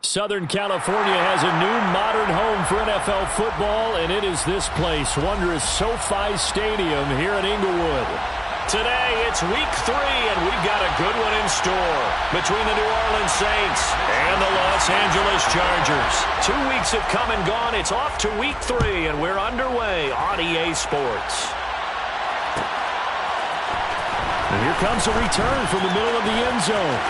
Southern California has a new modern home for NFL football, and it is this place, wondrous SoFi Stadium here in Inglewood. Today, it's week 3, and we've got a good one in store between the New Orleans Saints and the Los Angeles Chargers. 2 weeks have come and gone. It's off to week 3, and we're underway on EA Sports. And here comes a return from the middle of the end zone.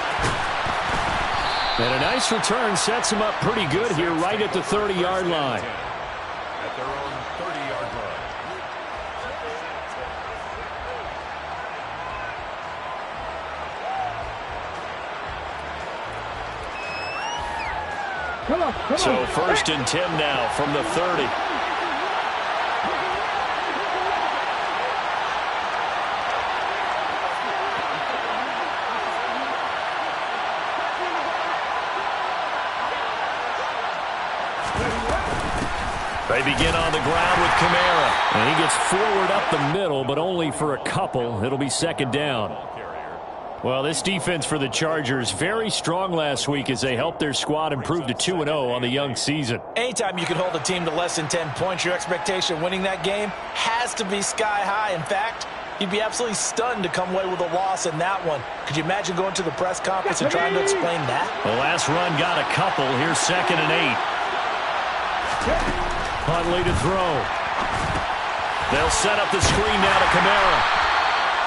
And a nice return sets him up pretty good here right at the 30-yard line. At their own 30-yard line. Come on. So 1st and 10 now from the 30. They begin on the ground with Kamara. And he gets forward up the middle, but only for a couple. It'll be 2nd down. Well, this defense for the Chargers, very strong last week as they helped their squad improve to 2-0 on the young season. Anytime you can hold a team to less than 10 points, your expectation of winning that game has to be sky high. In fact, you'd be absolutely stunned to come away with a loss in that one. Could you imagine going to the press conference and trying to explain that? The last run got a couple. Here's 2nd and 8. Huntley to throw. They'll set up the screen now to Kamara.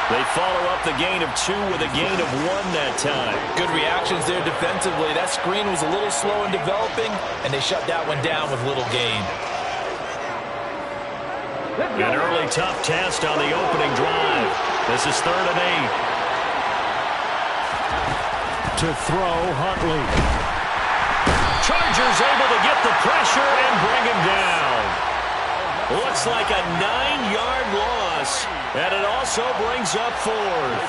They follow up the gain of 2 with a gain of 1 that time. Good reactions there defensively. That screen was a little slow in developing, and they shut that one down with little gain. An early tough test on the opening drive. This is 3rd and 8. To throw, Huntley. Chargers able to get the pressure and bring him down. Looks like a 9-yard loss, and it also brings up 4th.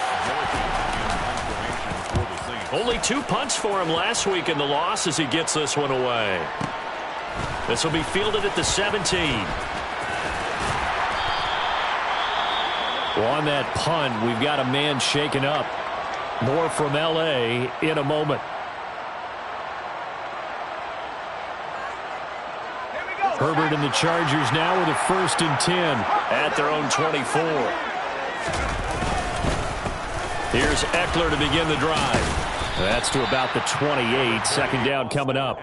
Only 2 punts for him last week in the loss as he gets this one away. This will be fielded at the 17. Well, on that punt, we've got a man shaken up. More from L.A. in a moment. Herbert and the Chargers now with a 1st and 10 at their own 24. Here's Eckler to begin the drive. That's to about the 28. 2nd down coming up.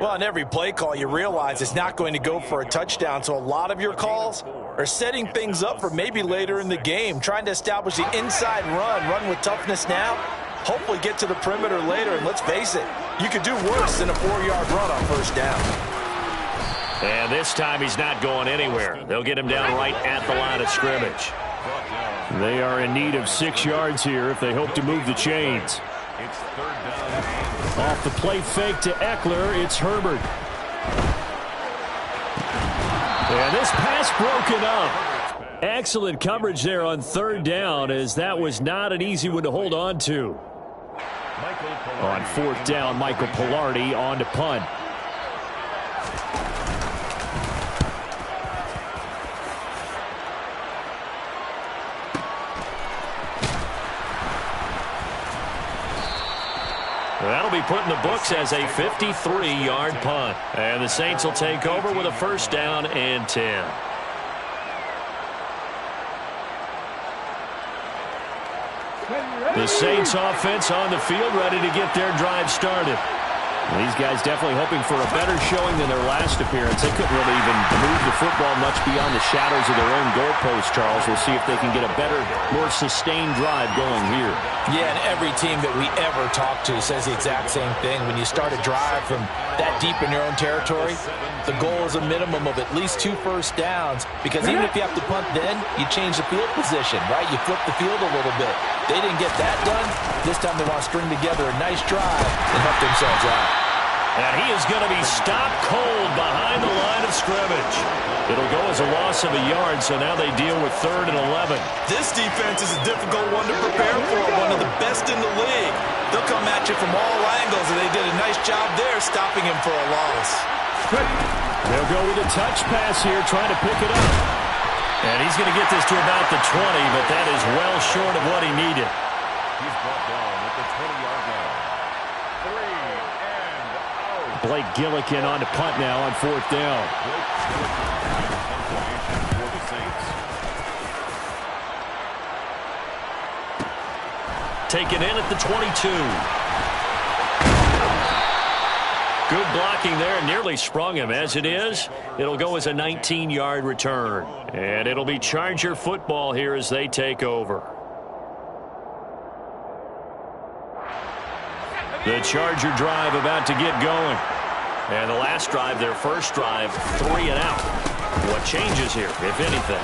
Well, on every play call, you realize it's not going to go for a touchdown, so a lot of your calls are setting things up for maybe later in the game, trying to establish the inside run with toughness now, hopefully get to the perimeter later, and let's face it, you could do worse than a 4-yard run on 1st down. And this time he's not going anywhere. They'll get him down right at the line of scrimmage. They are in need of 6 yards here if they hope to move the chains. It's 3rd down. Off the play fake to Eckler, it's Herbert. And this pass broken up. Excellent coverage there on 3rd down, as that was not an easy one to hold on to. On 4th down, Michael Pilardi on to punt. That'll be put in the books as a 53-yard punt. And the Saints will take over with a 1st down and 10. The Saints offense on the field, ready to get their drive started. These guys definitely hoping for a better showing than their last appearance. They couldn't really even move the football much beyond the shadows of their own goalpost, Charles. We'll see if they can get a better, more sustained drive going here. Yeah, and every team that we ever talk to says the exact same thing. When you start a drive from that deep in your own territory, the goal is a minimum of at least 2 first downs, because even if you have to punt then, you change the field position, right? You flip the field a little bit. They didn't get that done. This time they want to string together a nice drive and help themselves out. And he is going to be stopped cold behind the line of scrimmage. It'll go as a loss of a yard, so now they deal with 3rd and 11. This defense is a difficult one to prepare for, one of the best in the league. They'll come at you from all angles, and they did a nice job there stopping him for a loss. They'll go with a touch pass here, trying to pick it up. And he's going to get this to about the 20, but that is well short of what he needed. He's brought down at the 20-yard line. 3 and Blake Gillikin on to punt now on 4th down. Taken in at the 22. Good blocking there. Nearly sprung him. As it is, it'll go as a 19-yard return. And it'll be Charger football here as they take over. The Charger drive about to get going. And the last drive, their first drive, 3 and out. What changes here, if anything?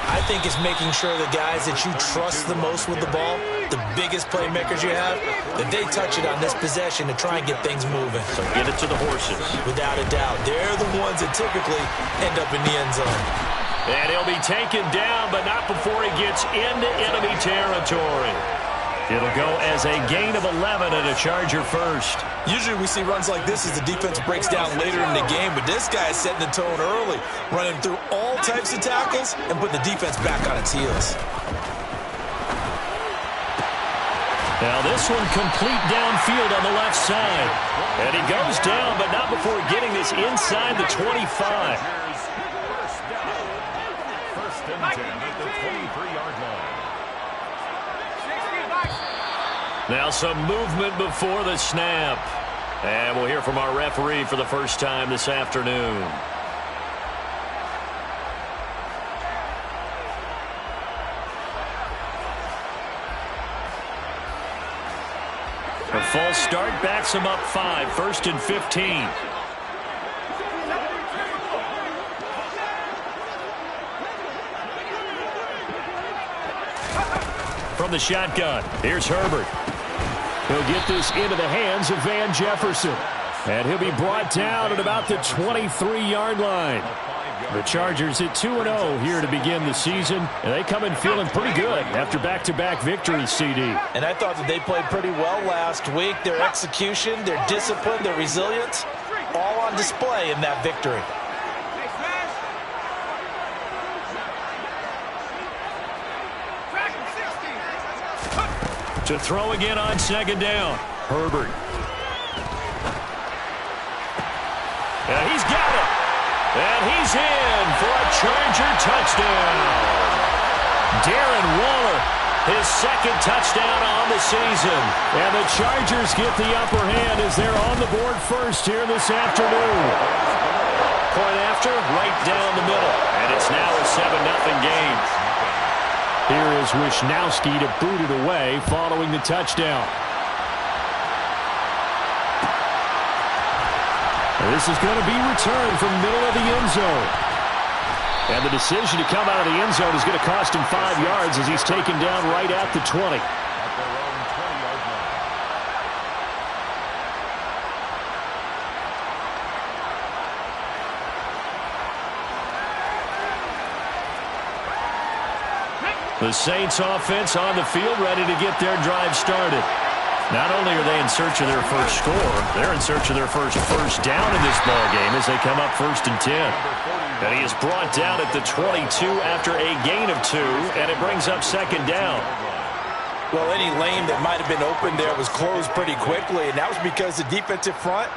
I think it's making sure the guys that you trust the most with the ball, the biggest playmakers you have, that they touch it on this possession to try and get things moving. So get it to the horses. Without a doubt. They're the ones that typically end up in the end zone. And he'll be taken down, but not before he gets into enemy territory. It'll go as a gain of 11 and a Charger first. Usually we see runs like this as the defense breaks down later in the game, but this guy is setting the tone early, running through all types of tackles and putting the defense back on its heels. Now this one complete downfield on the left side. And he goes down, but not before getting this inside the 25. First and 10 at the 23-yard line. Now some movement before the snap. And we'll hear from our referee for the first time this afternoon. A false start backs him up 5, 1st and 15. From the shotgun, here's Herbert. He'll get this into the hands of Van Jefferson. And he'll be brought down at about the 23-yard line. The Chargers at 2-0 here to begin the season. And they come in feeling pretty good after back-to-back victories, CD. And I thought that they played pretty well last week. Their execution, their discipline, their resilience, all on display in that victory. To throw again on 2nd down. Herbert. And he's got it. And he's in for a Charger touchdown. Darren Waller, his 2nd touchdown on the season. And the Chargers get the upper hand as they're on the board first here this afternoon. Point after, right down the middle. And it's now a 7-0 game. Here is Wishnowski to boot it away following the touchdown. And this is going to be returned from middle of the end zone. And the decision to come out of the end zone is going to cost him 5 yards as he's taken down right at the 20. The Saints offense on the field ready to get their drive started. Not only are they in search of their first score, they're in search of their first down in this ballgame as they come up 1st and 10. And he is brought down at the 22 after a gain of 2, and it brings up 2nd down. Well, any lane that might have been open there was closed pretty quickly, and that was because the defensive front,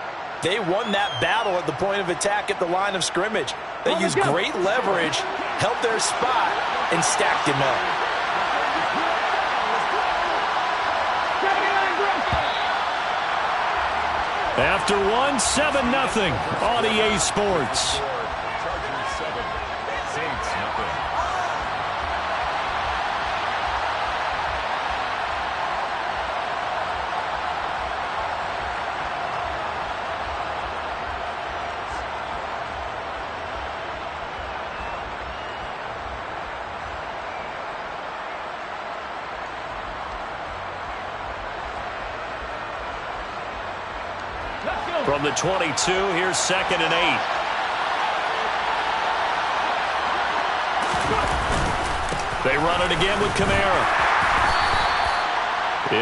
they won that battle at the point of attack at the line of scrimmage. They used great leverage, held their spot, and stacked him up. After one, 7-0 on EA Sports. Chargers 7, Saints 0. From the 22, here's 2nd and 8. They run it again with Kamara.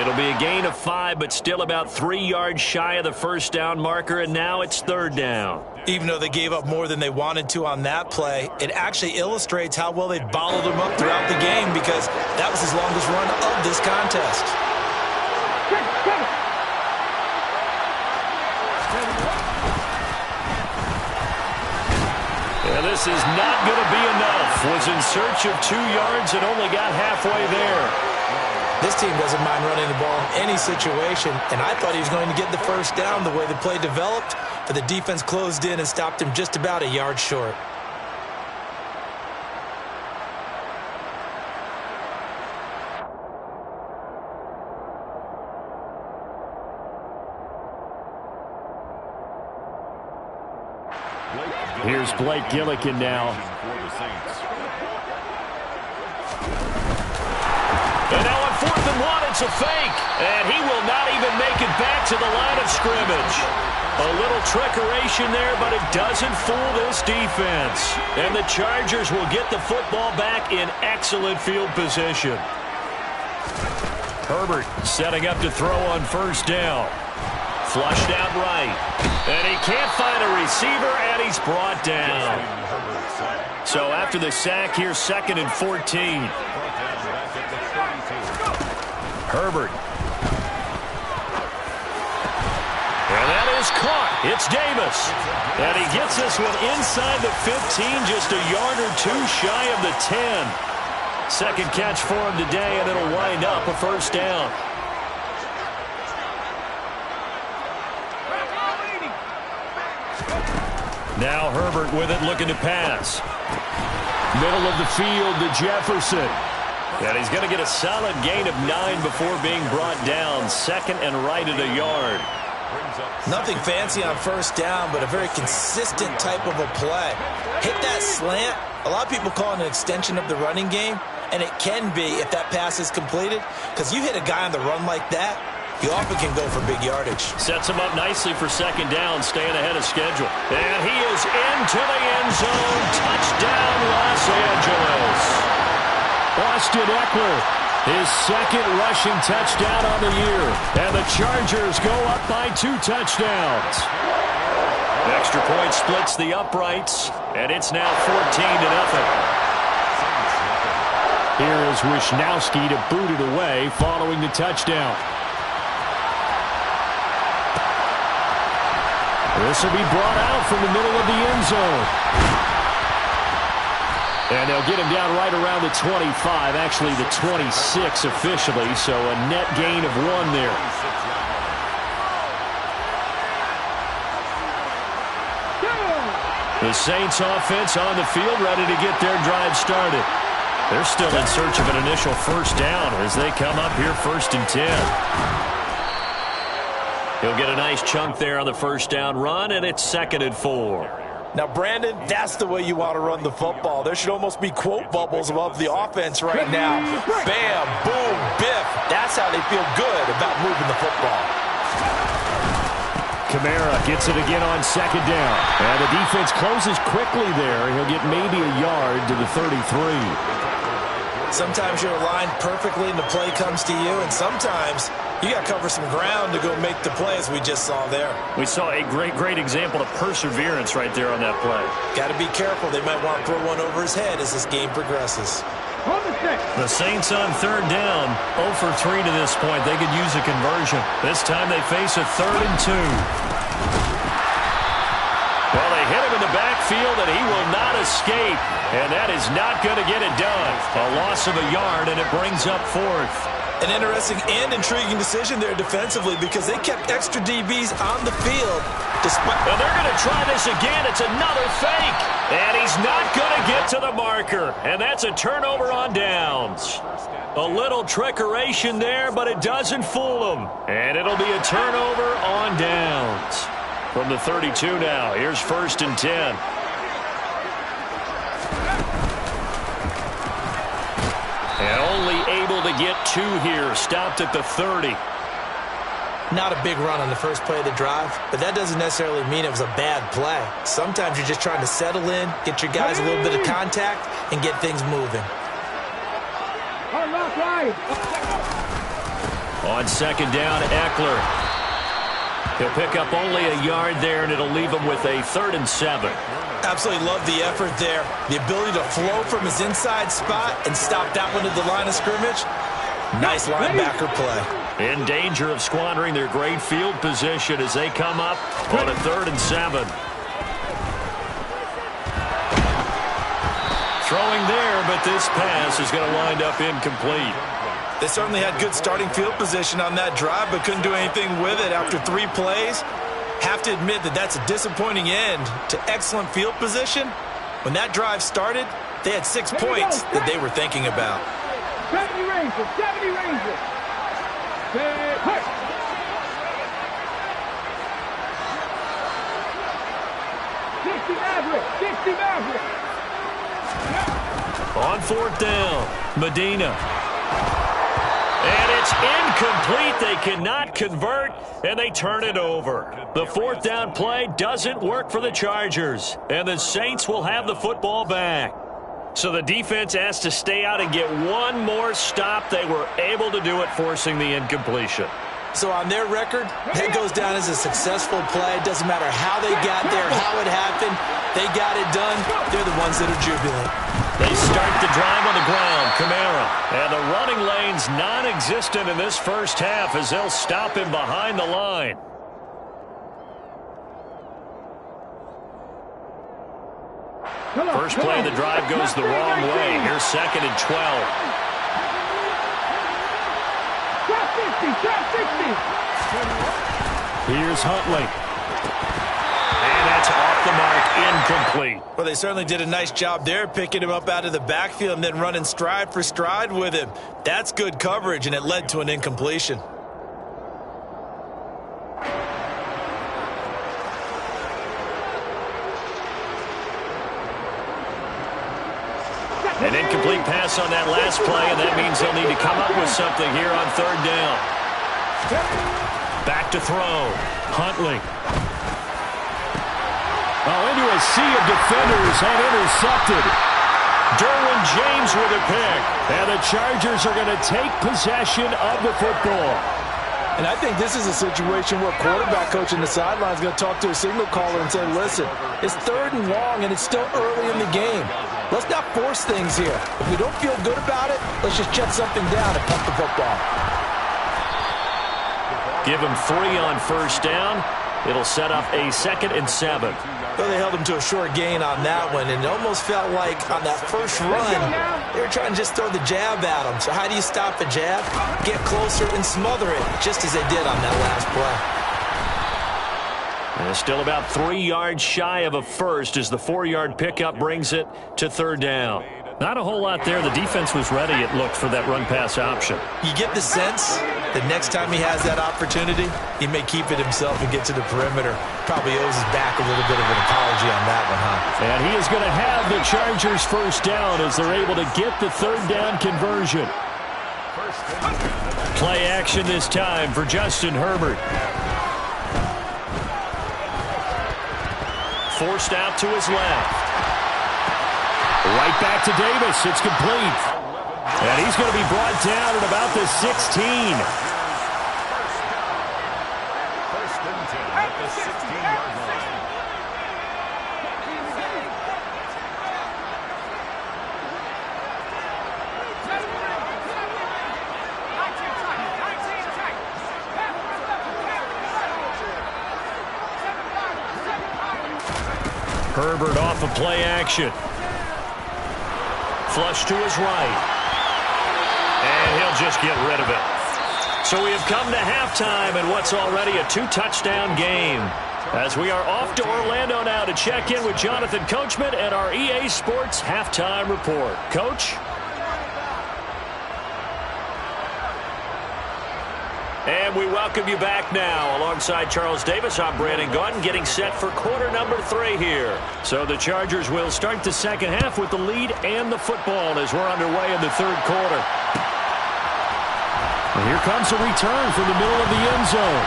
It'll be a gain of 5, but still about 3 yards shy of the 1st down marker, and now it's 3rd down. Even though they gave up more than they wanted to on that play, it actually illustrates how well they bottled them up throughout the game because that was his longest run of this contest. This is not going to be enough. Was in search of 2 yards and only got halfway there. This team doesn't mind running the ball in any situation, and I thought he was going to get the first down the way the play developed, but the defense closed in and stopped him just about a yard short. Here's Blake Gillikin now. And now on 4th and 1, it's a fake. And he will not even make it back to the line of scrimmage. A little trickeration there, but it doesn't fool this defense. And the Chargers will get the football back in excellent field position. Herbert setting up to throw on 1st down. Flushed out right. And he can't find a receiver, and he's brought down. So after the sack, here's 2nd and 14. Herbert. And that is caught. It's Davis. And he gets this one inside the 15, just a yard or 2 shy of the 10. Second catch for him today, and it'll wind up a 1st down. Now Herbert with it, looking to pass. Middle of the field to Jefferson. And he's going to get a solid gain of 9 before being brought down. 2nd and right at a yard. Nothing fancy on 1st down, but a very consistent type of a play. Hit that slant. A lot of people call it an extension of the running game, and it can be if that pass is completed, because you hit a guy on the run like that, you often can go for big yardage. Sets him up nicely for 2nd down, staying ahead of schedule. And he is into the end zone. Touchdown, Los Angeles. Austin Eckler, his 2nd rushing touchdown on the year. And the Chargers go up by 2 touchdowns. Extra point splits the uprights, and it's now 14-0. Here is Wishnowski to boot it away following the touchdown. This will be brought out from the middle of the end zone. And they'll get him down right around the 25, actually the 26 officially, so a net gain of 1 there. The Saints offense on the field, ready to get their drive started. They're still in search of an initial 1st down as they come up here 1st and 10. He'll get a nice chunk there on the 1st down run, and it's 2nd and 4. Now, Brandon, that's the way you want to run the football. There should almost be quote bubbles above the offense right now. Bam, boom, biff. That's how they feel good about moving the football. Kamara gets it again on 2nd down. And the defense closes quickly there. He'll get maybe a yard to the 33. Sometimes you're aligned perfectly and the play comes to you, and sometimes you got to cover some ground to go make the play, as we just saw there. We saw a great example of perseverance right there on that play. Got to be careful. They might want to throw one over his head as this game progresses. The Saints on 3rd down, 0 for 3 to this point. They could use a conversion. This time they face a 3rd and 2. Well, they hit him in the backfield, and he will not escape. And that is not going to get it done. A loss of a yard, and it brings up 4th. An interesting and intriguing decision there defensively, because they kept extra DBs on the field. And they're going to try this again. It's another fake. And he's not going to get to the marker. And that's a turnover on downs. A little trickeration there, but it doesn't fool him. And it'll be a turnover on downs. From the 32 now, here's 1st and 10. And only able to get 2 here. Stopped at the 30. Not a big run on the first play of the drive, but that doesn't necessarily mean it was a bad play. Sometimes you're just trying to settle in, get your guys a little bit of contact, and get things moving. On 2nd down, Eckler. He'll pick up only a yard there, and it'll leave him with a 3rd and 7. Absolutely love the effort there. The ability to flow from his inside spot and stop that one at the line of scrimmage. Nice linebacker play. In danger of squandering their great field position as they come up on a 3rd and 7. throwing there, but this pass is going to wind up incomplete. They certainly had good starting field position on that drive, but couldn't do anything with it after 3 plays. Have to admit that that's a disappointing end to excellent field position. When that drive started, they had 6 points that they were thinking about. 70 Rangers, 70 Rangers. 60 Maverick, 60 Maverick. On 4th down, Medina. And it's incomplete. They cannot convert, and they turn it over. The 4th down play doesn't work for the Chargers, and the Saints will have the football back. So the defense has to stay out and get one more stop. They were able to do it, forcing the incompletion. So on their record, that goes down as a successful play. It doesn't matter how they got there, how it happened. They got it done. They're the ones that are jubilant. They start the drive on the ground. Kamara. And the running lane's non-existent in this first half as they'll stop him behind the line. First play of the drive goes the wrong way. Here's 2nd and 12. Here's Huntley. And that's off the mark, incomplete. Well, they certainly did a nice job there, picking him up out of the backfield and then running stride for stride with him. That's good coverage, and it led to an incompletion. An incomplete pass on that last play, and that means they'll need to come up with something here on 3rd down. Back to throw. Huntley. Oh, into a sea of defenders and intercepted. Derwin James with a pick. And the Chargers are going to take possession of the football. And I think this is a situation where quarterback coach in the sideline is going to talk to a signal caller and say, listen, it's 3rd and long, and it's still early in the game. Let's not force things here. If we don't feel good about it, let's just check something down and punt the football. Give him 3 on 1st down. It'll set up a 2nd and 7. Well, they held him to a short gain on that one, and it almost felt like on that first run, they were trying to just throw the jab at him. So how do you stop a jab? Get closer and smother it, just as they did on that last play. And still about 3 yards shy of a first as the 4-yard pickup brings it to 3rd down. Not a whole lot there. The defense was ready, it looked, for that run-pass option. You get the sense that next time he has that opportunity, he may keep it himself and get to the perimeter. Probably owes his back a little bit of an apology on that one, huh? And he is going to have the Chargers 1st down as they're able to get the 3rd down conversion. Play action this time for Justin Herbert. Forced out to his left. Right back to Davis. It's complete. And he's going to be brought down at about the 16. First and 10 at the 16-yard line. Herbert off of play action. Flush to his right. And he'll just get rid of it. So we have come to halftime in what's already a 2-touchdown game. As we are off to Orlando now to check in with Jonathan Coachman and our EA Sports Halftime Report. Coach? And we welcome you back now. Alongside Charles Davis, I'm Brandon Gaudin, getting set for quarter number 3 here. So the Chargers will start the second half with the lead and the football as we're underway in the 3rd quarter. And here comes a return from the middle of the end zone.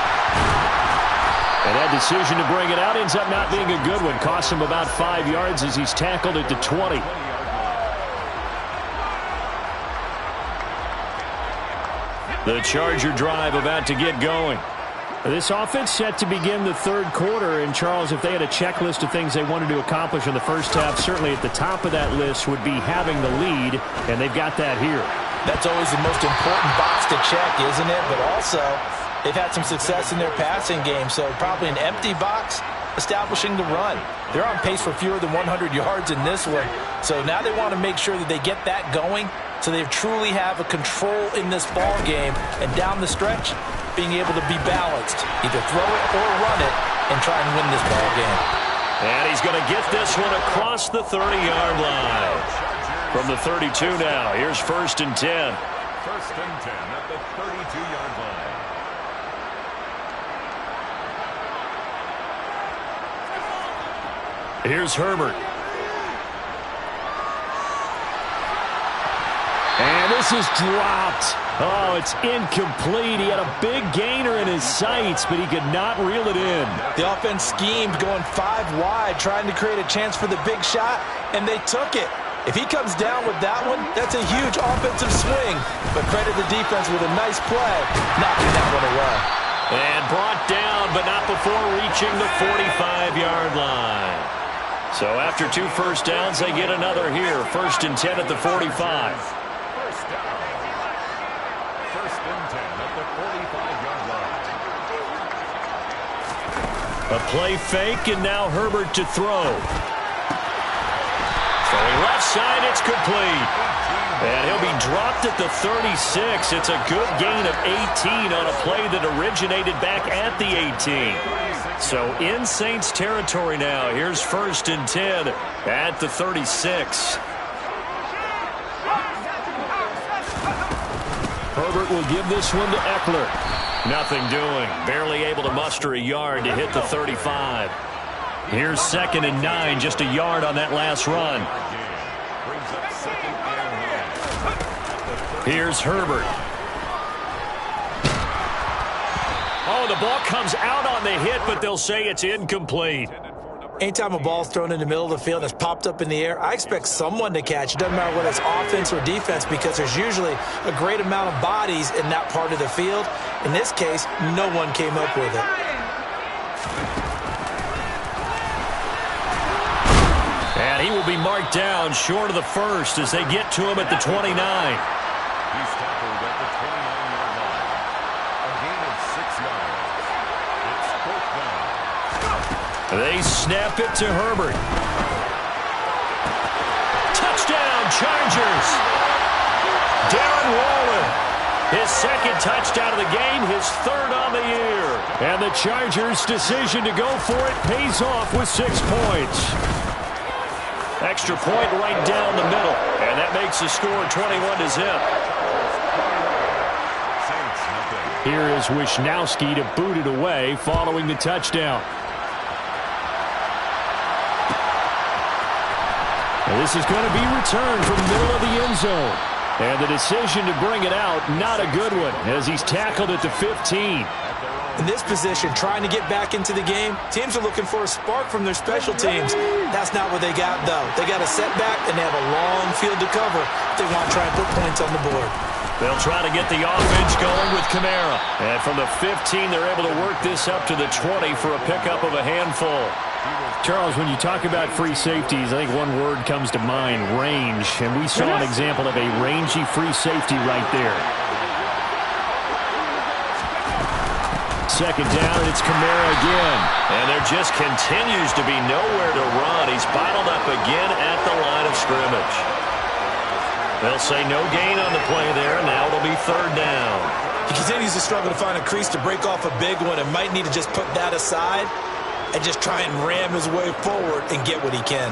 And that decision to bring it out ends up not being a good one. Costs him about 5 yards as he's tackled at the 20. The Charger drive about to get going. This offense set to begin the 3rd quarter. And, Charles, if they had a checklist of things they wanted to accomplish in the first half, certainly at the top of that list would be having the lead, and they've got that here. That's always the most important box to check, isn't it? But also, they've had some success in their passing game, so probably an empty box. establishing the run. They're on pace for fewer than 100 yards in this one. So now they want to make sure that they get that going so they truly have a control in this ball game. And down the stretch, being able to be balanced. Either throw it or run it and try and win this ball game. And he's going to get this one across the 30-yard line. From the 32 now, here's 1st and 10. 1st and 10 at the 32-yard line. Here's Herbert. And this is dropped. Oh, it's incomplete. He had a big gainer in his sights, but he could not reel it in. The offense schemed going 5 wide, trying to create a chance for the big shot, and they took it. If he comes down with that one, that's a huge offensive swing. But credit the defense with a nice play, knocking that one away. And brought down, but not before reaching the 45-yard line. So after 2 first downs, they get another here. 1st and 10 at the 45. First down. 1st and 10 at the 45-yard line. A play fake, and now Herbert to throw. Throwing left side, it's complete. And he'll be dropped at the 36. It's a good gain of 18 on a play that originated back at the 18. So in Saints territory now. Here's 1st and 10 at the 36. Herbert will give this one to Eckler. Nothing doing. Barely able to muster a yard to hit the 35. Here's 2nd and 9, just a yard on that last run. Here's Herbert. Oh, the ball comes out on the hit, but they'll say it's incomplete. Anytime a ball's thrown in the middle of the field that's popped up in the air, I expect someone to catch. It doesn't matter whether it's offense or defense because there's usually a great amount of bodies in that part of the field. In this case, no one came up with it. And he will be marked down short of the first as they get to him at the 29. He's tackled at the 29-yard line. A gain of 6 yards. It's 4th down. They snap it to Herbert. Touchdown, Chargers. Darren Waller. His 2nd touchdown of the game, his 3rd on the year. And the Chargers' decision to go for it pays off with 6 points. Extra point right down the middle. And that makes the score 21-0. Here is Wisnowski to boot it away following the touchdown. And this is going to be returned from the middle of the end zone. And the decision to bring it out, not a good one, as he's tackled at the 15. In this position, trying to get back into the game, teams are looking for a spark from their special teams. That's not what they got, though. They got a setback, and they have a long field to cover if they want to try and put points on the board. They'll try to get the offense going with Kamara. And from the 15, they're able to work this up to the 20 for a pickup of a handful. Charles, when you talk about free safeties, I think one word comes to mind, range. And we saw an example of a rangy free safety right there. 2nd down, and it's Kamara again. And there just continues to be nowhere to run. He's bottled up again at the line of scrimmage. They'll say no gain on the play there, and now it'll be 3rd down. He continues to struggle to find a crease to break off a big one and might need to just put that aside and just try and ram his way forward and get what he can.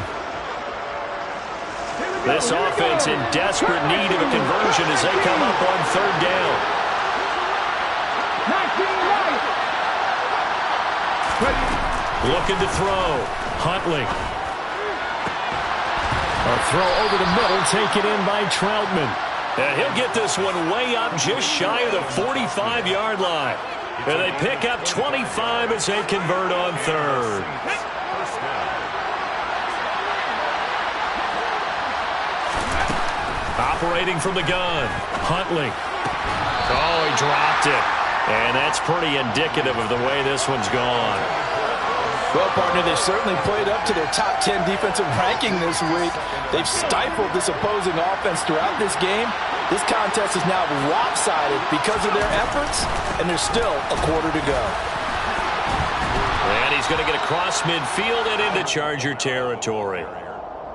This offense in desperate need of a conversion as they come up on 3rd down. Looking to throw. Huntley. A throw over the middle, taken in by Troutman. And he'll get this one way up just shy of the 45-yard line. And they pick up 25 as they convert on 3rd. Operating from the gun. Huntley. Oh, he dropped it. And that's pretty indicative of the way this one's gone. Well, partner, they've certainly played up to their top 10 defensive ranking this week. They've stifled this opposing offense throughout this game. This contest is now lopsided because of their efforts, and there's still a quarter to go. And he's going to get across midfield and into Charger territory.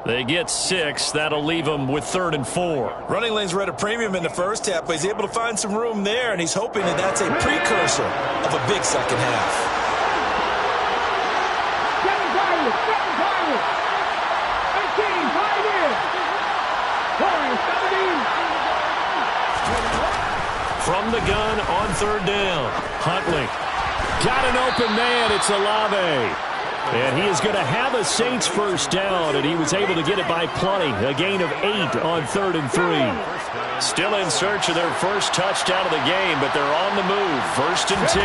They get 6. That'll leave them with 3rd and 4. Running lanes were at a premium in the first half, but he's able to find some room there, and he's hoping that that's a precursor of a big second half. 7 Pirates, 18, Pioneers. 17. From the gun on 3rd down. Huntley. Got an open man. It's Olave. And he is going to have a Saints first down, and he was able to get it by plenty. A gain of 8 on 3rd and 3. Still in search of their first touchdown of the game, but they're on the move. 1st and 10.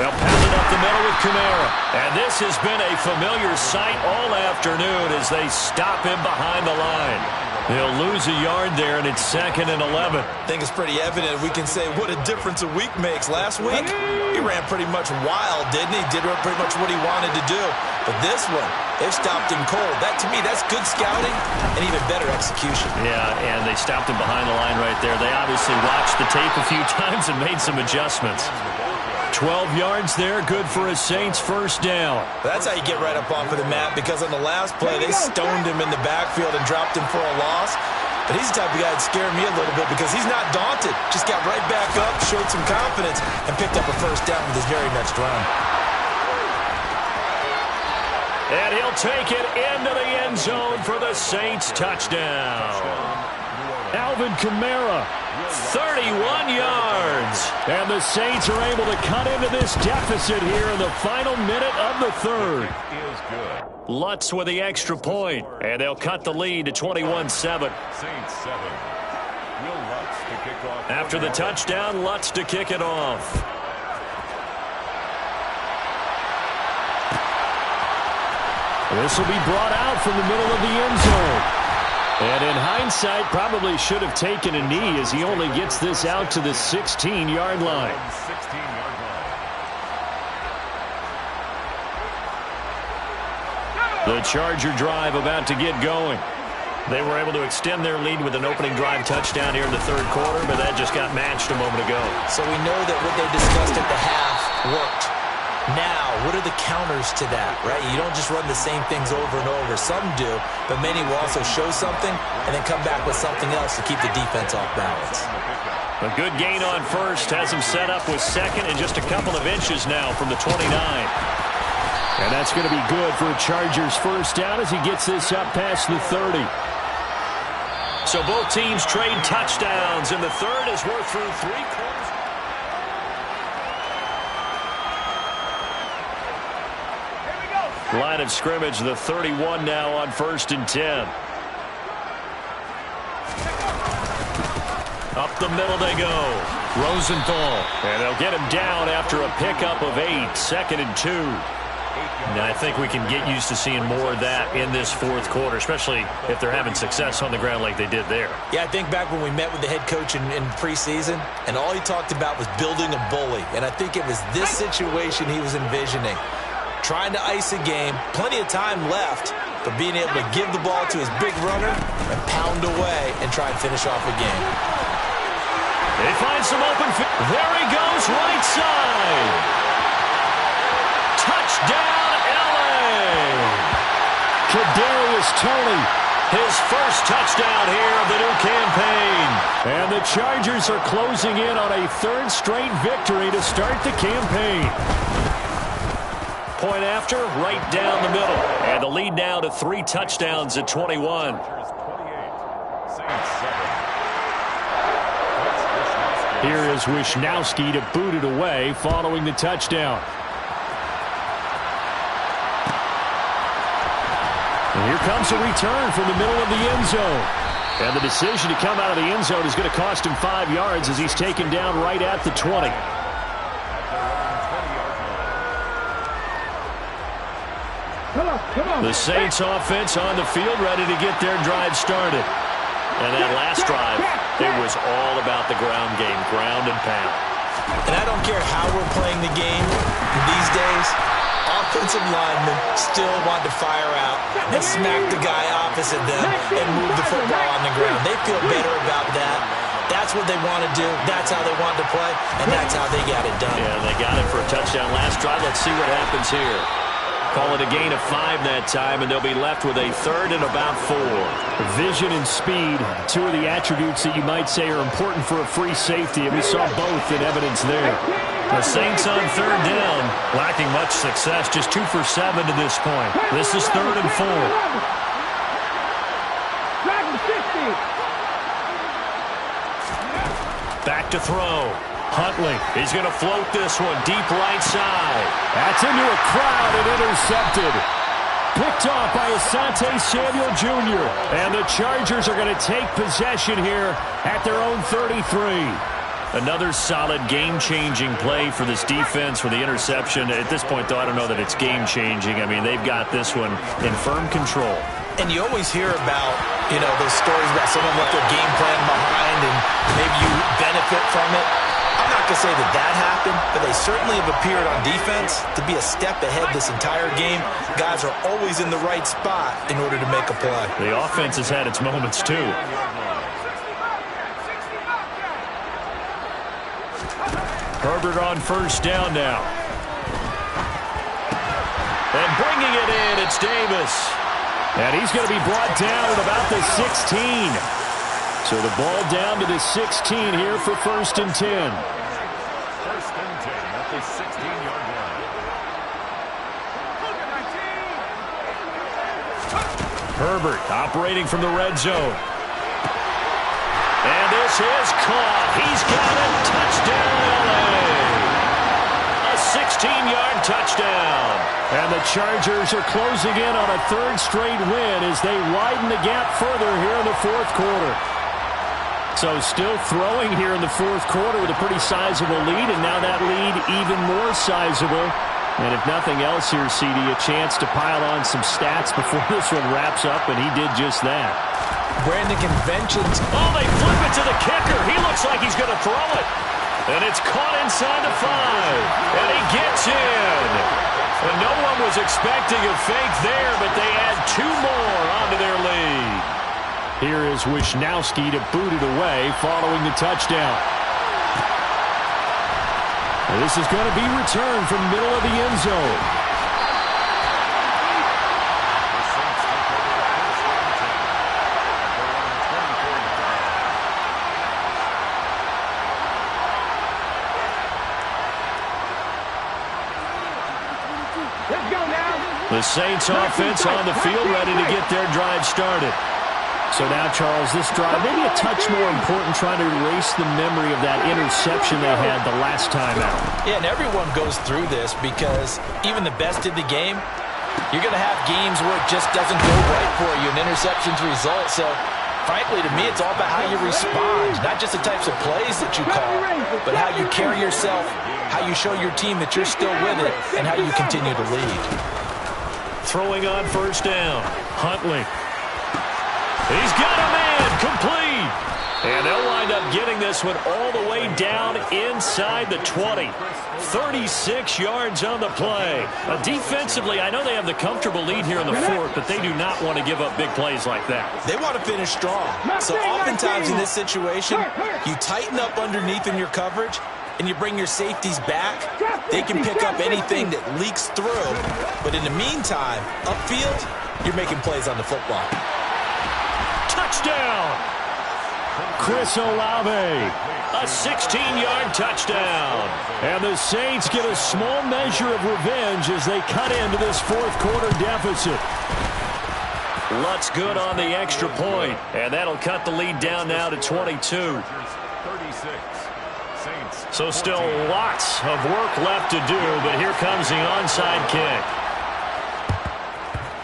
They'll pound it up the middle with Kamara. And this has been a familiar sight all afternoon as they stop him behind the line. They'll lose a yard there, and it's 2nd and 11. I think it's pretty evident we can say what a difference a week makes. Last week, he ran pretty much wild, didn't he? Did pretty much what he wanted to do. But this one, they've stopped him cold. That, to me, that's good scouting and even better execution. Yeah, and they stopped him behind the line right there. They obviously watched the tape a few times and made some adjustments. 12 yards there, good for a Saints first down. That's how you get right up off of the mat, because on the last play, they stoned him in the backfield and dropped him for a loss. But he's the type of guy that scared me a little bit because he's not daunted. Just got right back up, showed some confidence, and picked up a first down with his very next run. And he'll take it into the end zone for the Saints touchdown. Alvin Kamara, 31 yards. And the Saints are able to cut into this deficit here in the final minute of the 3rd. Lutz with the extra point, and they'll cut the lead to 21-7. Saints 7. Will Lutz to kick off. After the touchdown, Lutz to kick it off. This will be brought out from the middle of the end zone. And in hindsight, probably should have taken a knee as he only gets this out to the 16-yard line. 16-yard line. The Charger drive about to get going. They were able to extend their lead with an opening drive touchdown here in the 3rd quarter, but that just got matched a moment ago. So we know that what they discussed at the half worked. Now, what are the counters to that, right? You don't just run the same things over and over. Some do, but many will also show something and then come back with something else to keep the defense off balance. A good gain on first has him set up with 2nd and just a couple of inches now from the 29. And that's going to be good for a Chargers first down as he gets this up past the 30. So both teams trade touchdowns in the 3rd as we're through 3 quarters. Line of scrimmage, the 31 now on 1st and 10. Up the middle they go. Rosenthal. And they'll get him down after a pickup of 8. 2nd and 2. And I think we can get used to seeing more of that in this 4th quarter, especially if they're having success on the ground like they did there. Yeah, I think back when we met with the head coach in preseason, and all he talked about was building a bully. And I think it was this situation he was envisioning. Trying to ice a game, plenty of time left, but being able to give the ball to his big runner and pound away and try and finish off a game. They find some open field. There he goes, right side. Touchdown, L.A. Kadarius Toney, his first touchdown here of the new campaign. And the Chargers are closing in on a 3rd straight victory to start the campaign. Point after, right down the middle. And the lead now to 3 touchdowns at 21. Here is Wishnowski to boot it away following the touchdown. And here comes a return from the middle of the end zone. And the decision to come out of the end zone is going to cost him 5 yards as he's taken down right at the 20. The Saints offense on the field ready to get their drive started. And that last drive, it was all about the ground game, ground and pound. And I don't care how we're playing the game these days, offensive linemen still want to fire out and smack the guy opposite them and move the football on the ground. They feel better about that That's what they want to do. That's how they want to play, and that's how they got it done. Yeah, they got it for a touchdown last drive. Let's see what happens here. Call it a gain of 5 that time, and they'll be left with a 3rd and about 4. Vision and speed, 2 of the attributes that you might say are important for a free safety, and we saw both in evidence there. The Saints on 3rd down, lacking much success, just 2 for 7 to this point. This is 3rd and 4. Back to throw. Huntley, he's going to float this one deep right side. That's into a crowd and intercepted. Picked off by Asante Samuel Jr. And the Chargers are going to take possession here at their own 33. Another solid game-changing play for this defense for the interception. At this point, though, I don't know that it's game-changing. I mean, they've got this one in firm control. And you always hear about, those stories about someone with their game plan behind and maybe you benefit from it. I'm not going to say that happened, but they certainly have appeared on defense to be a step ahead this entire game. Guys are always in the right spot in order to make a play. The offense has had its moments, too. Herbert on 1st down now. And bringing it in, it's Davis. And he's going to be brought down at about the 16. So the ball down to the 16 here for 1st and 10. 1st and 10 at the 16-yard line. Herbert operating from the red zone. And this is caught. He's got it. Touchdown, LA. A 16-yard touchdown. And the Chargers are closing in on a 3rd straight win as they widen the gap further here in the 4th quarter. So still throwing here in the 4th quarter with a pretty sizable lead, and now that lead even more sizable. And if nothing else here, CD, a chance to pile on some stats before this one wraps up, and he did just that. Brandon, conventions. Oh, they flip it to the kicker. He looks like he's going to throw it. And it's caught inside the 5. And he gets in. And no one was expecting a fake there, but they add 2 more onto their lead. Here is Wisnowski to boot it away following the touchdown. And this is going to be returned from the middle of the end zone. The Saints offense on the field ready to get their drive started. So now, Charles, this drive maybe a touch more important, trying to erase the memory of that interception they had the last time out. Yeah, and everyone goes through this because even the best in the game, you're going to have games where it just doesn't go right for you, and interceptions result. So, frankly, to me, it's all about how you respond, not just the types of plays that you call, but how you carry yourself, how you show your team that you're still with it, and how you continue to lead. Throwing on 1st down, Huntley. He's got a man, complete. And they'll wind up getting this one all the way down inside the 20. 36 yards on the play. Defensively, I know they have the comfortable lead here in the 4th, but they do not want to give up big plays like that. They want to finish strong. So oftentimes in this situation, you tighten up underneath in your coverage, and you bring your safeties back. They can pick up anything that leaks through. But in the meantime, upfield, you're making plays on the football. Touchdown! Chris Olave, a 16-yard touchdown. And the Saints get a small measure of revenge as they cut into this 4th quarter deficit. Lutz good on the extra point, and that'll cut the lead down now to 22. 36. So still lots of work left to do, but here comes the onside kick.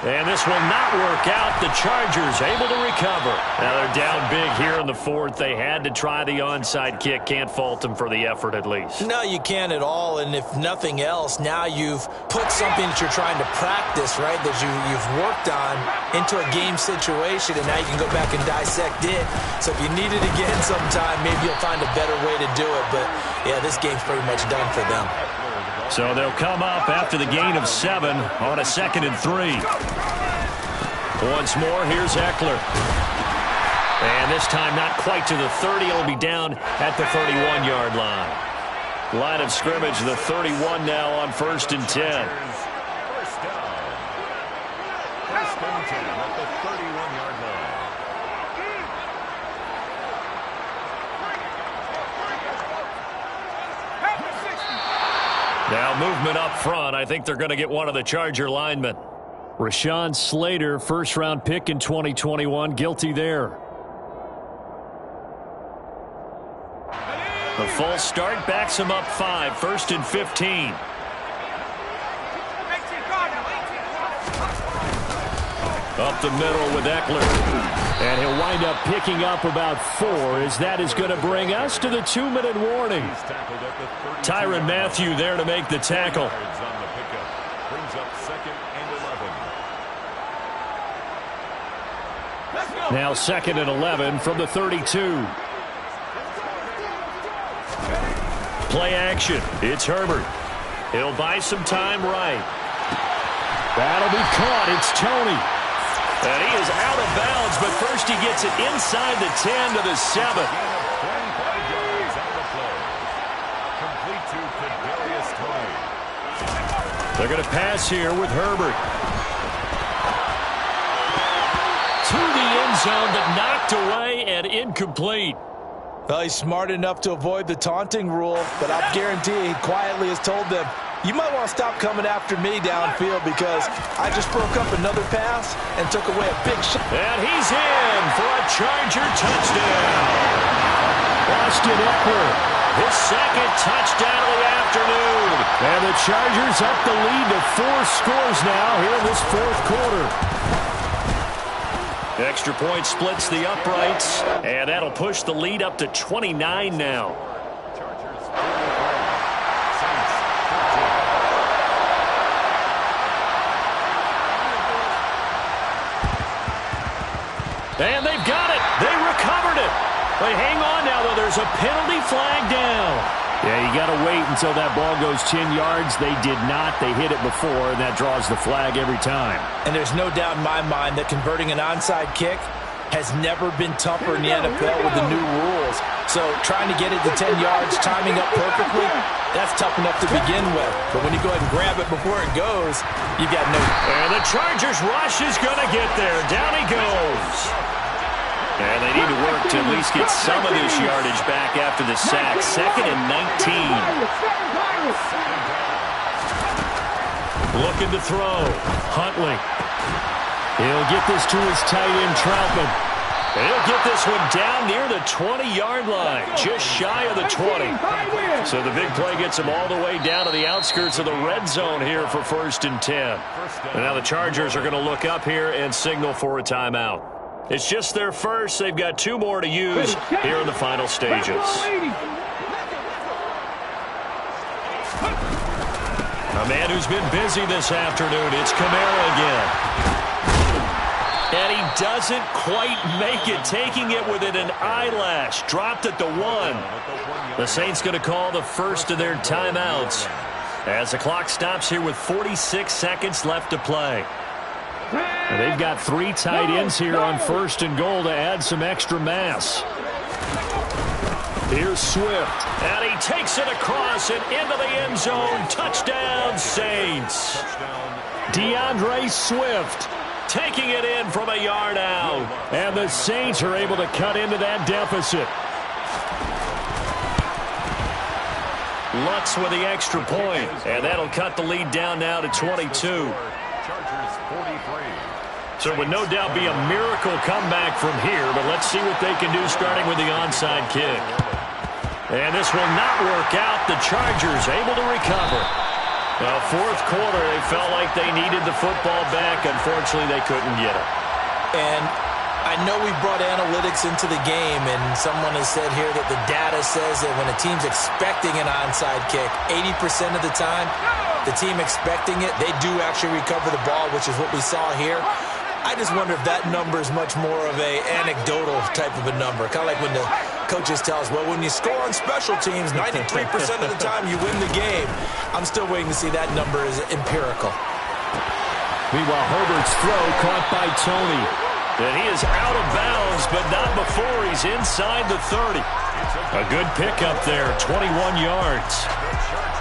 And this will not work out. The Chargers able to recover. Now they're down big here in the 4th. They had to try the onside kick. Can't fault them for the effort at least. No, you can't at all. And if nothing else, now you've put something that you're trying to practice, right, that you've worked on into a game situation, and now you can go back and dissect it. So if you need it again sometime, maybe you'll find a better way to do it. But, yeah, this game's pretty much done for them. So they'll come up after the gain of 7 on a 2nd and 3. Once more, here's Eckler. And this time not quite to the 30. It'll be down at the 31-yard line. Line of scrimmage, the 31 now on 1st and 10. First down. First and 10 at the 31-yard line. Now movement up front. I think they're going to get one of the Charger linemen. Rashawn Slater, first-round pick in 2021, guilty there. The false start backs him up 5, 1st and 15. Up the middle with Eckler. And he'll wind up picking up about 4, as that is going to bring us to the 2-minute warning. Tyrann Mathieu there to make the tackle. Brings up 2nd and 11. Now 2nd and 11 from the 32. Play action. It's Herbert. He'll buy some time right. That'll be caught. It's Toney. And he is out of bounds, but first he gets it inside the 10 to the 7. Complete to Kadarius Toney. They're going to pass here with Herbert. To the end zone, but knocked away and incomplete. Well, he's smart enough to avoid the taunting rule, but I guarantee he quietly has told them, you might want to stop coming after me downfield because I just broke up another pass and took away a big shot. And he's in for a Charger touchdown. Austin Eckler, his 2nd touchdown of the afternoon. And the Chargers up the lead to 4 scores now here in this 4th quarter. Extra point splits the uprights, and that'll push the lead up to 29 now. Chargers 43. And they've got it. They recovered it. They hang on now, though. There's a penalty flag down. Yeah, you got to wait until that ball goes 10 yards. They did not. They hit it before, and that draws the flag every time. And there's no doubt in my mind that converting an onside kick has never been tougher in the NFL with the new rules. So trying to get it to 10 yards, timing up perfectly, that's tough enough to begin with. But when you go ahead and grab it before it goes, you've got no... And the Chargers rush is going to get there. Down he goes. And they need to work to at least get some of this yardage back after the sack. 2nd and 19. Looking to throw. Huntley. He'll get this to his tight end, Troutman. He'll get this one down near the 20-yard line, just shy of the 20. So the big play gets him all the way down to the outskirts of the red zone here for 1st and 10. And now the Chargers are going to look up here and signal for a timeout. It's just their first. They've got 2 more to use here in the final stages. A man who's been busy this afternoon, it's Kamara again. And he doesn't quite make it, taking it within an eyelash. Dropped at the 1. The Saints going to call the first of their timeouts as the clock stops here with 46 seconds left to play. And they've got 3 tight ends here on 1st and goal to add some extra mass. Here's Swift. And he takes it across and into the end zone. Touchdown, Saints. DeAndre Swift taking it in from a yard out. And the Saints are able to cut into that deficit. Lutz with the extra point. And that'll cut the lead down now to 22. Chargers 43. So it would no doubt be a miracle comeback from here, but let's see what they can do starting with the onside kick. And this will not work out. The Chargers able to recover. Now, 4th quarter, they felt like they needed the football back. Unfortunately, they couldn't get it. And I know we brought analytics into the game, and someone has said here that the data says that when a team's expecting an onside kick, 80% of the time, the team expecting it, they do actually recover the ball, which is what we saw here. I just wonder if that number is much more of a anecdotal type of a number. Kind of like when the coaches tell us, well, when you score on special teams, 93% of the time you win the game. I'm still waiting to see that number is empirical. Meanwhile, Herbert's throw caught by Toney. And he is out of bounds, but not before he's inside the 30. A good pickup there, 21 yards.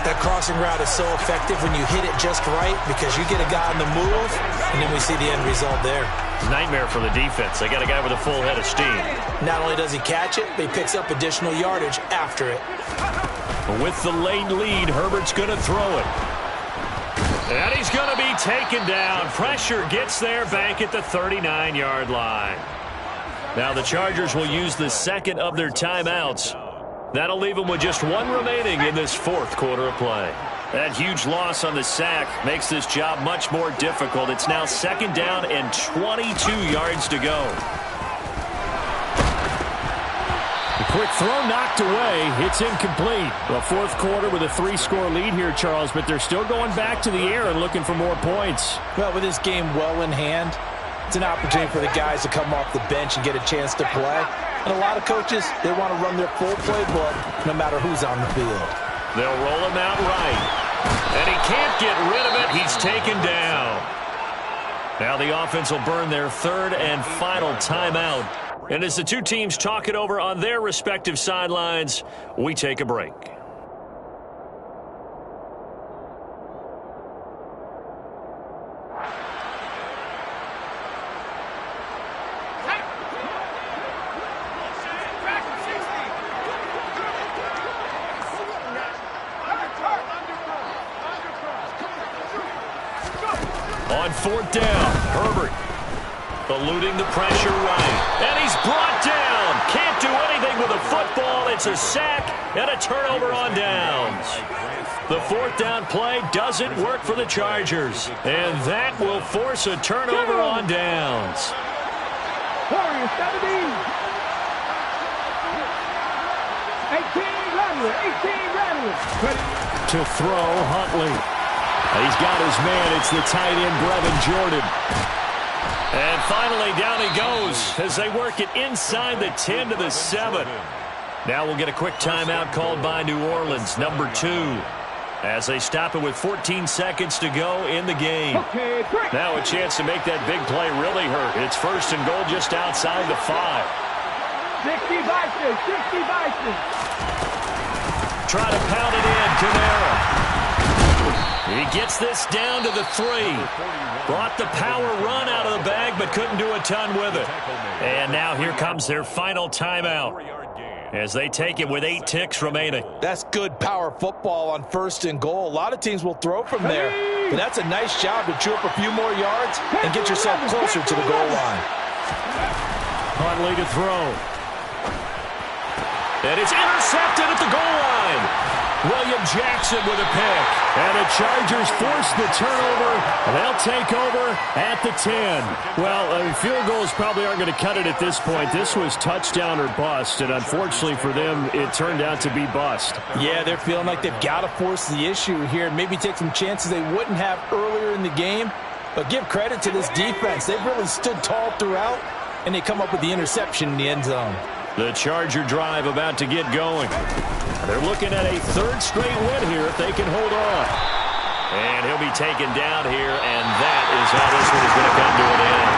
That crossing route is so effective when you hit it just right because you get a guy on the move, and then we see the end result there. Nightmare for the defense. They got a guy with a full head of steam. Not only does he catch it, but he picks up additional yardage after it. With the late lead, Herbert's going to throw it. And he's going to be taken down. Pressure gets there back at the 39-yard line. Now the Chargers will use the second of their timeouts. That'll leave them with just one remaining in this fourth quarter of play. That huge loss on the sack makes this job much more difficult. It's now second down and 22 yards to go. The quick throw knocked away. It's incomplete. The fourth quarter with a 3-score lead here, Charles, but they're still going back to the air and looking for more points. Well, with this game well in hand, it's an opportunity for the guys to come off the bench and get a chance to play. And a lot of coaches, they want to run their full playbook no matter who's on the field. They'll roll him out right. And he can't get rid of it. He's taken down. Now the offense will burn their third and final timeout. And as the two teams talk it over on their respective sidelines, we take a break. On fourth down, Herbert eluding the pressure right. And he's brought down. Can't do anything with a football. It's a sack and a turnover on downs. The fourth down play doesn't work for the Chargers. And that will force a turnover on downs. Warriors 17. 18 Radler. 18 Radler. To throw, Huntley. He's got his man. It's the tight end, Brevin Jordan. And finally, down he goes as they work it inside the 10 to the 7. Now we'll get a quick timeout called by New Orleans, number 2, as they stop it with 14 seconds to go in the game. Now a chance to make that big play really hurt. It's first and goal just outside the 5. 60 Vices. 60 Vices. Try to pound it in, Kamara. He gets this down to the 3. Brought the power run out of the bag, but couldn't do a ton with it. And now here comes their final timeout as they take it with 8 ticks remaining. That's good power football on first and goal. A lot of teams will throw from there, but that's a nice job to chew up a few more yards and get yourself closer to the goal line. Huntley to throw. And it's intercepted at the goal line. William Jackson with a pick. And the Chargers force the turnover. They'll take over at the 10. Well, field goals probably aren't going to cut it at this point. This was touchdown or bust, and unfortunately for them, it turned out to be bust. Yeah, they're feeling like they've got to force the issue here and maybe take some chances they wouldn't have earlier in the game. But give credit to this defense. They've really stood tall throughout, and they come up with the interception in the end zone. The Charger drive about to get going. They're looking at a third straight win here if they can hold on. And he'll be taken down here, and that is how this one is going to come to an end.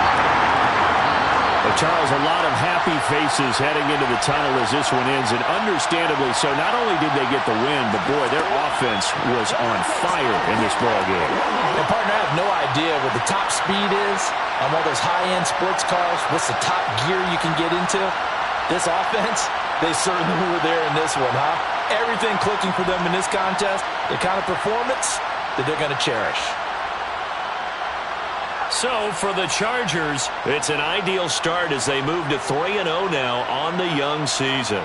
Well, Charles, a lot of happy faces heading into the tunnel as this one ends, and understandably so. Not only did they get the win, but, boy, their offense was on fire in this ballgame. And, partner, I have no idea what the top speed is on all those high-end sports cars. What's the top gear you can get into? This offense, they certainly were there in this one, huh? Everything clicking for them in this contest, the kind of performance that they're going to cherish. So, for the Chargers, it's an ideal start as they move to 3-0 now on the young season.